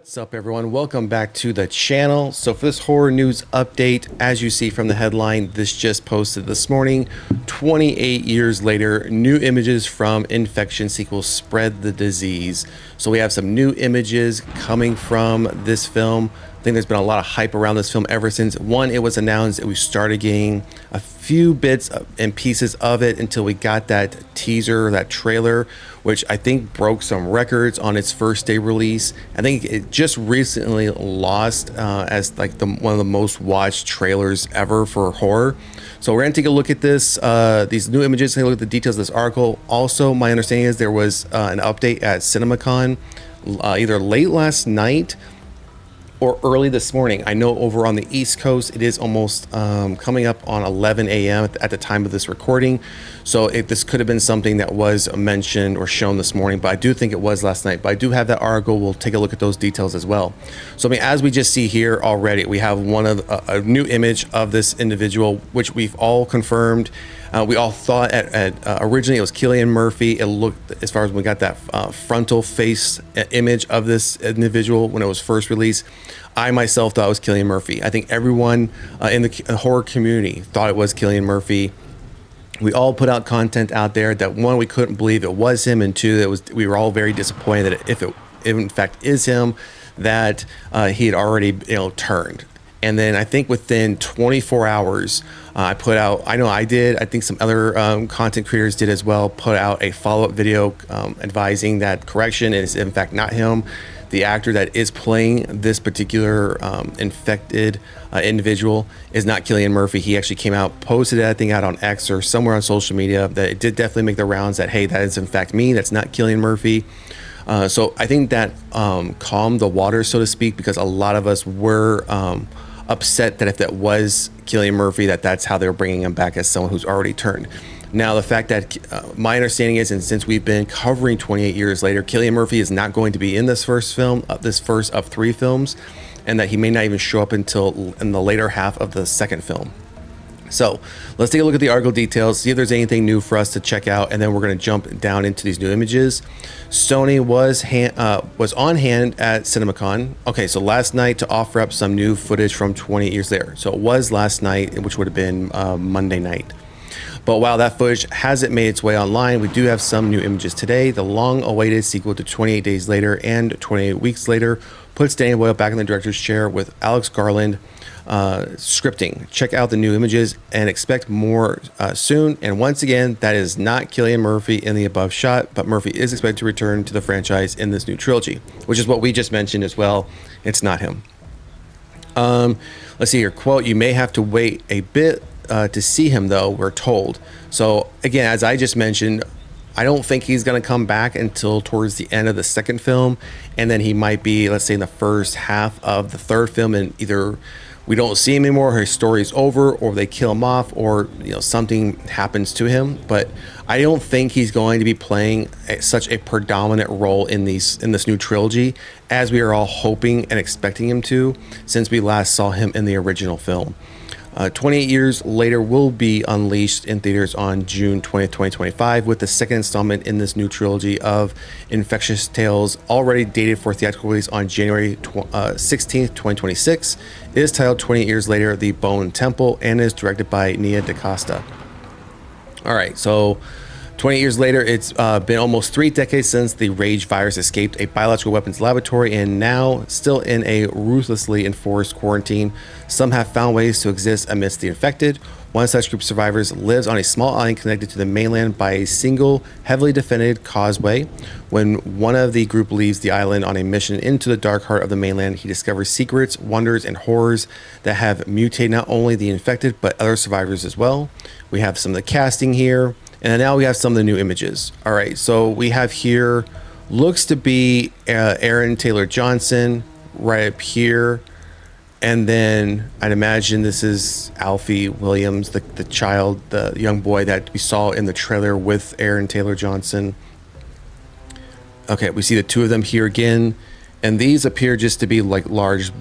What's up, everyone? Welcome back to the channel. So for this horror news update, as you see from the headline, this just posted this morning. 28 years later, new images from infection sequel Spread the Disease. So we have some new images coming from this film. I think there's been a lot of hype around this film ever since it was announced, that we started getting a few bits and pieces of it until we got that teaser, that trailer, which I think broke some records on its first day release. I think it just recently lost as like one of the most watched trailers ever for horror. So we're gonna take a look at this, these new images, take a look at the details of this article. Also, my understanding is there was an update at CinemaCon either late last night or early this morning. I know over on the East Coast, it is almost coming up on 11 a.m. at the time of this recording. So this could have been something that was mentioned or shown this morning, but I do think it was last night. But I do have that article. We'll take a look at those details as well. So I mean, as we just see here already, we have a new image of this individual, which we've all confirmed. We all thought originally it was Cillian Murphy. It looked, as far as when we got that frontal face image of this individual when it was first released, I myself thought it was Cillian Murphy. I think everyone in the horror community thought it was Cillian Murphy. We all put out content out there that, one, we couldn't believe it was him, and two, we were all very disappointed that if it in fact is him, that he had already turned. And then I think within 24 hours, I put out, I know I did, I think some other content creators did as well, put out a follow-up video advising that correction is in fact not him. The actor that is playing this particular infected individual is not Cillian Murphy. He actually came out, posted that thing out on X or somewhere on social media, that it did definitely make the rounds that, hey, that is in fact me, that's not Cillian Murphy. So I think that calmed the water, so to speak, because a lot of us were upset that if that was Cillian Murphy, that's how they were bringing him back as someone who's already turned. Now, the fact that my understanding is, and since we've been covering 28 years later, Cillian Murphy is not going to be in this first film, this first of 3 films, and that he may not even show up until in the later half of the second film. So let's take a look at the article details, see if there's anything new for us to check out, and then we're going to jump down into these new images. Sony was on hand at CinemaCon. Okay, so last night to offer up some new footage from 28 years later. So it was last night, which would have been Monday night. But while that footage hasn't made its way online, we do have some new images today. The long-awaited sequel to 28 Days Later and 28 Weeks Later puts Danny Boyle back in the director's chair with Alex Garland scripting. Check out the new images and expect more soon. And once again, that is not Cillian Murphy in the above shot, but Murphy is expected to return to the franchise in this new trilogy, which is what we just mentioned as well. It's not him. Let's see here. Quote, "You may have to wait a bit to see him, though, we're told." So again, as I just mentioned, I don't think he's going to come back until towards the end of the second film, and then he might be, let's say, in the first half of the third film, and either we don't see him anymore, his story's over, or they kill him off, or something happens to him. But I don't think he's going to be playing such a predominant role in this new trilogy as we are all hoping and expecting him to, since we last saw him in the original film. 28 years later will be unleashed in theaters on June 20th, 2025, with the second installment in this new trilogy of infectious tales already dated for theatrical release on January 16th, 2026. It is titled 28 Years Later, The Bone Temple, and is directed by Nia DaCosta. All right, so 28 years later, it's been almost 3 decades since the Rage virus escaped a biological weapons laboratory, and now still in a ruthlessly enforced quarantine. Some have found ways to exist amidst the infected. One such group of survivors lives on a small island connected to the mainland by a single, heavily defended causeway. When one of the group leaves the island on a mission into the dark heart of the mainland, he discovers secrets, wonders, and horrors that have mutated not only the infected, but other survivors as well. We have some of the casting here. And now we have some of the new images. All right, so we have here, looks to be Aaron Taylor Johnson right up here. And then I'd imagine this is Alfie Williams, the child, the young boy that we saw in the trailer with Aaron Taylor Johnson. Okay, we see the two of them here again. And these appear just to be like large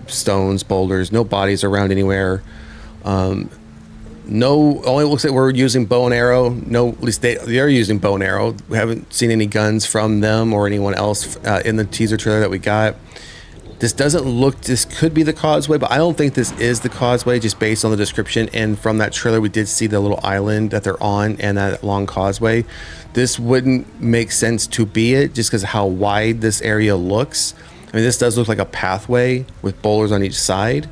stones, boulders, no bodies around anywhere. No, only looks like we're using bow and arrow. No, at least they are using bow and arrow. We haven't seen any guns from them or anyone else in the teaser trailer that we got. This doesn't look, this could be the causeway, but I don't think this is the causeway just based on the description. And from that trailer, we did see the little island that they're on and that long causeway. This wouldn't make sense to be it just because of how wide this area looks. I mean, this does look like a pathway with boulders on each side.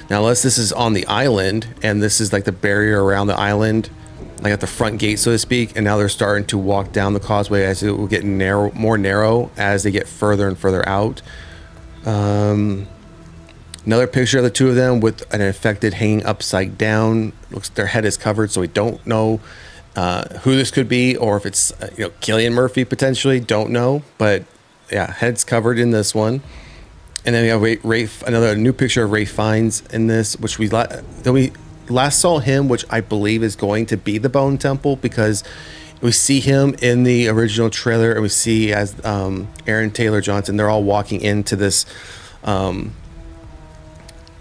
Now, unless this is on the island and this is like the barrier around the island, like at the front gate, so to speak, and now they're starting to walk down the causeway as it will get narrow, more narrow as they get further and further out. Another picture of the two of them with an infected hanging upside down. Looks their head is covered, so we don't know who this could be, or if it's Cillian Murphy potentially. Don't know, but yeah, head's covered in this one. And then we have Rafe, another new picture of Rafe Fiennes in this, which we last saw him, which I believe is going to be the Bone Temple, because we see him in the original trailer, and we see as Aaron Taylor Johnson, they're all walking into this. I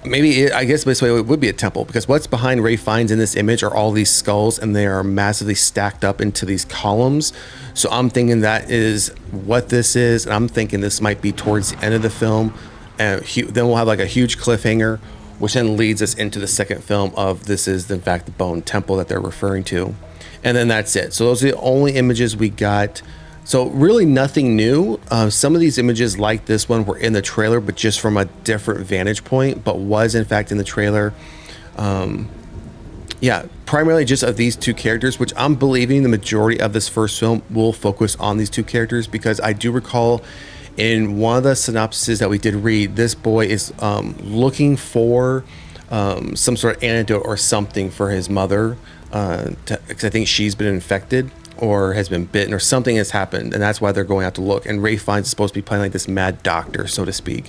guess this way it would be a temple, because what's behind Rafe Fiennes in this image are all these skulls, and they are massively stacked up into these columns. So I'm thinking that is what this is, and I'm thinking this might be towards the end of the film. And then we'll have like a huge cliffhanger, which then leads us into the second film of this is in fact the Bone Temple that they're referring to. And then that's it. So those are the only images we got. So really nothing new. Some of these images like this one were in the trailer, but just from a different vantage point, but was in fact in the trailer. Primarily just of these two characters, which I'm believing the majority of this first film will focus on these two characters, because I do recall in one of the synopsises that we did read, this boy is looking for some sort of antidote or something for his mother, because I think she's been infected or has been bitten or something has happened, and that's why they're going out to look. And Rafe Fiennes is supposed to be playing like this mad doctor, so to speak.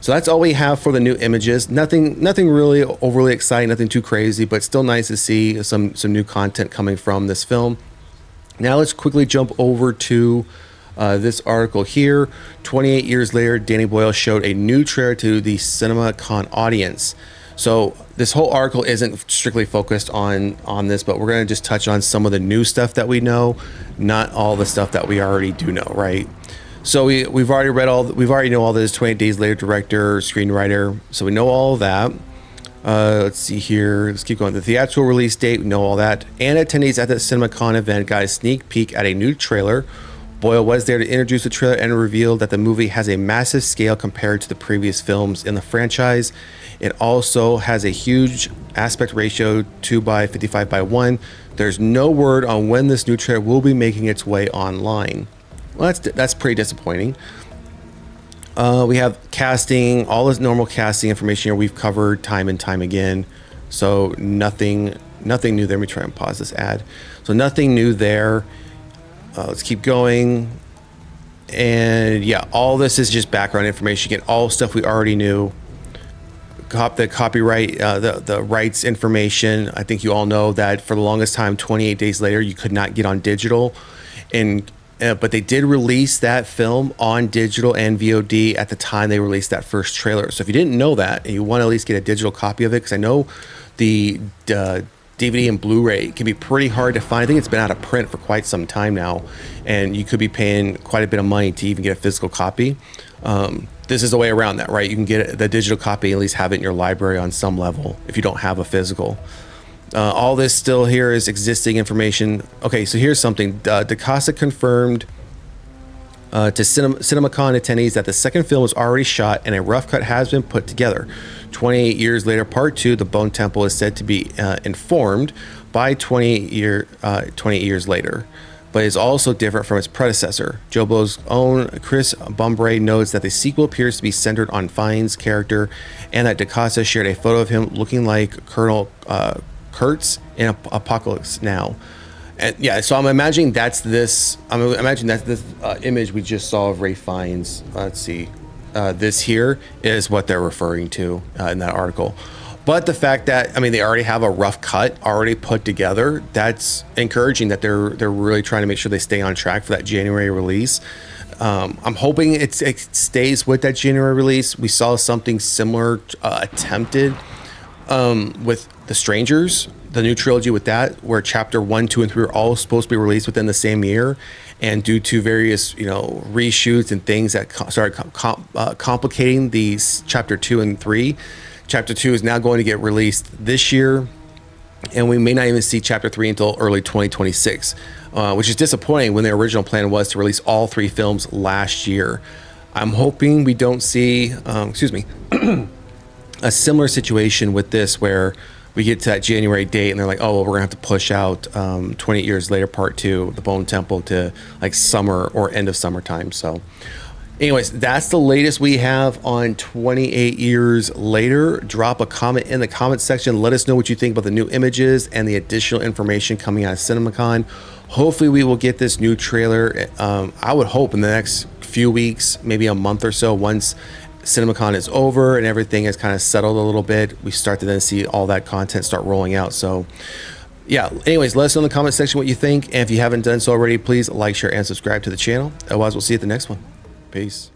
So that's all we have for the new images. Nothing really overly exciting, nothing too crazy, but still nice to see some new content coming from this film. Now let's quickly jump over to this article here. 28 years later, Danny Boyle showed a new trailer to the CinemaCon audience. So this whole article isn't strictly focused on this, but we're going to just touch on some of the new stuff that we know, not all the stuff that we already do know, right? So we've already know all this. 28 Days Later director, screenwriter, so we know all of that. Let's see here. Let's keep going. The theatrical release date, we know all that. And attendees at the CinemaCon event got a sneak peek at a new trailer. Boyle was there to introduce the trailer and revealed that the movie has a massive scale compared to the previous films in the franchise. It also has a huge aspect ratio, 2:55:1. There's no word on when this new trailer will be making its way online. Well, that's pretty disappointing. We have casting, all this normal casting information here we've covered time and time again. So nothing new there. Let me try and pause this ad. So nothing new there. Let's keep going. And yeah, all this is just background information. Again, all stuff we already knew. The copyright, the rights information. I think you all know that for the longest time, 28 Days Later, you could not get on digital. But they did release that film on digital and VOD at the time they released that first trailer. So if you didn't know that and you want to at least get a digital copy of it, because I know the DVD and Blu-ray can be pretty hard to find. I think it's been out of print for quite some time now, and you could be paying quite a bit of money to even get a physical copy. This is a way around that, right? You can get the digital copy, at least have it in your library on some level if you don't have a physical. All this still here is existing information. Okay, so here's something. Cassia confirmed to CinemaCon attendees that the second film was already shot and a rough cut has been put together. 28 years later, part 2, The Bone Temple, is said to be informed by 28 years later, but is also different from its predecessor. Jobo's own Chris Bumbray notes that the sequel appears to be centered on Fiennes' character, and that Cassia shared a photo of him looking like Colonel Kurtz in Apocalypse Now. And yeah, so I'm imagining that's this. Image we just saw of Rafe Fiennes. Let's see. This here is what they're referring to in that article. But the fact that, they already have a rough cut already put together, that's encouraging that they're really trying to make sure they stay on track for that January release. I'm hoping it stays with that January release. We saw something similar attempted with The Strangers, the new trilogy with that, where chapter 1, 2, and 3 are all supposed to be released within the same year, and due to various reshoots and things that started complicating these chapter 2 and 3, chapter 2 is now going to get released this year, and we may not even see chapter 3 until early 2026, which is disappointing when the original plan was to release all 3 films last year. I'm hoping we don't see a similar situation with this, where we get to that January date and they're like, oh, well, we're gonna have to push out 28 years later part 2, the Bone Temple, to like summer or end of summertime. So anyways, that's the latest we have on 28 years later. Drop a comment in the comment section. Let us know what you think about the new images and the additional information coming out of CinemaCon. Hopefully we will get this new trailer. I would hope in the next few weeks, maybe a month or so, once CinemaCon is over and everything has kind of settled a little bit, we start to then see all that content start rolling out. So yeah, anyways, let us know in the comment section what you think. And if you haven't done so already, please like, share, and subscribe to the channel. Otherwise, we'll see you at the next one. Peace.